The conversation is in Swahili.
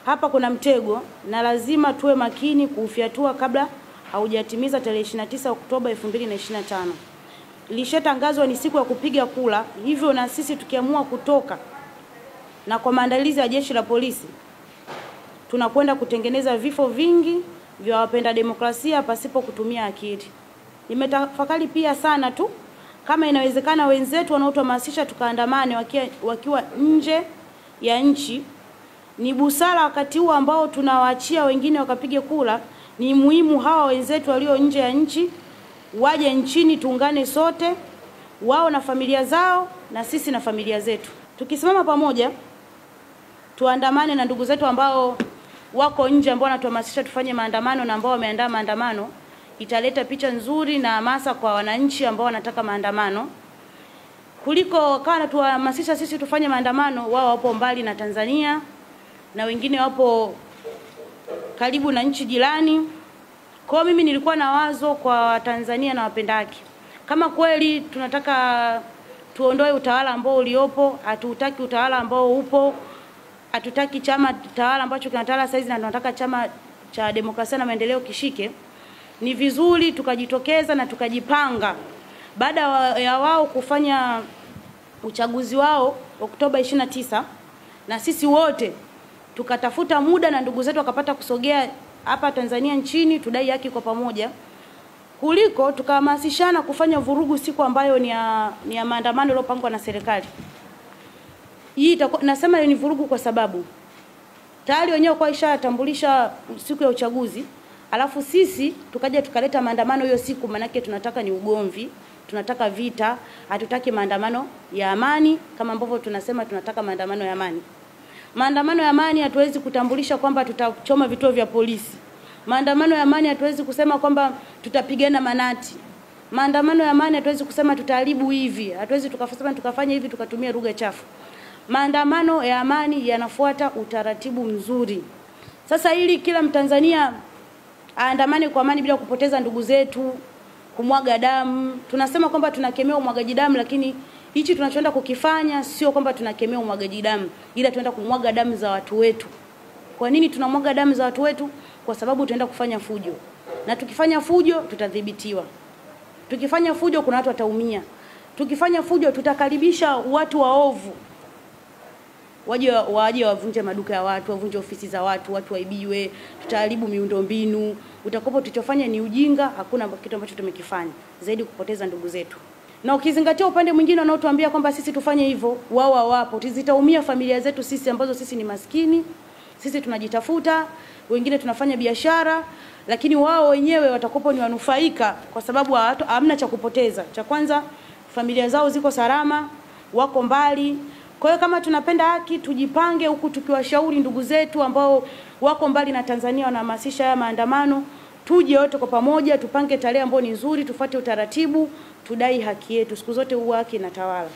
hapa kuna mtego na lazima tuwe makini kuufyatua kabla haujatimiza tarehe 29 Oktoba 2025. Ilishatangazwa ni siku ya kupiga kura, hivyo na sisi tukiamua kutoka na kwa maandalizi ya jeshi la polisi tunakwenda kutengeneza vifo vingi vya wapenda demokrasia pasipo kutumia akili. Nimetafakari pia sana tu kama inawezekana wenzetu wanaotuhamasisha tukaandamane wakiwa nje ya nchi. Ni busara wakati huu ambao tunawaachia wengine wakapige kura, ni muhimu hawa wenzetu walio nje ya nchi waje nchini, tuungane sote, wao na familia zao na sisi na familia zetu. Tukisimama pamoja tuandamane na ndugu zetu ambao wako nje, ambao wanatuhamasisha tufanye maandamano na ambao wameandaa maandamano, italeta picha nzuri na hamasa kwa wananchi ambao wanataka maandamano. Kuliko kana tuhamasisha sisi tufanye maandamano, wao wapo mbali na Tanzania na wengine wapo karibu na nchi jirani. Kwa mimi nilikuwa na wazo kwa Tanzania na wapenda haki. Kama kweli tunataka tuondoe utawala ambao uliopo, hatutaki utawala ambao upo, hatutaki chama tawala ambacho kinatawala saizi na tunataka chama cha demokrasia na maendeleo kishike, ni vizuri tukajitokeza na tukajipanga baada ya wao kufanya uchaguzi wao Oktoba 29, na sisi wote tukatafuta muda na ndugu zetu wakapata kusogea hapa Tanzania nchini tudai haki kwa pamoja, kuliko tukahamasishana kufanya vurugu siku ambayo ni ya maandamano yaliyopangwa na serikali. Hii nasema ni vurugu kwa sababu tayari wenyewe kwa ishatambulisha siku ya uchaguzi, alafu sisi tukaja tukaleta maandamano hiyo siku. Manake tunataka ni ugomvi, tunataka vita, hatutaki maandamano ya amani kama ambavyo tunasema tunataka maandamano ya amani. Maandamano ya amani hatuwezi kutambulisha kwamba tutachoma vituo vya polisi. Maandamano ya amani hatuwezi kusema kwamba tutapigana manati. Maandamano ya amani hatuwezi kusema tutaharibu hivi, hatuwezi tukafanya hivi tukatumia lugha chafu. Maandamano ya amani yanafuata utaratibu mzuri. Sasa ili kila Mtanzania aandamane kwa amani bila kupoteza ndugu zetu, kumwaga damu. Tunasema kwamba tunakemea umwagaji damu, lakini hichi tunachoenda kukifanya sio kwamba tunakemea umwagaji damu, ila tunaenda kumwaga damu za watu wetu. Kwa nini tunamwaga damu za watu wetu? Kwa sababu tunaenda kufanya fujo. Na tukifanya fujo tutadhibitiwa. Tukifanya fujo kuna watu wataumia. Tukifanya fujo tutakaribisha watu waovu. Waje wavunje maduka ya watu, wavunje ofisi za watu, watu waibiwe, tutaharibu miundombinu. Utakapo tulichofanya ni ujinga, hakuna kitu ambacho tumekifanya zaidi kupoteza ndugu zetu. Na ukizingatia upande mwingine wanaotuambia kwamba sisi tufanye hivyo, wao wapo, zitaumia familia zetu sisi ambazo sisi ni maskini, sisi tunajitafuta, wengine tunafanya biashara, lakini wao wenyewe watakopo ni wanufaika kwa sababu hamna cha kupoteza. Cha kwanza familia zao ziko salama, wako mbali. Kwa hiyo kama tunapenda haki, tujipange huku tukiwashauri ndugu zetu ambao wako mbali na Tanzania wanahamasisha haya maandamano, tuje wote kwa pamoja, tupange tarehe ambayo ni nzuri, tufuate utaratibu, tudai haki yetu. Siku zote haki inatawala.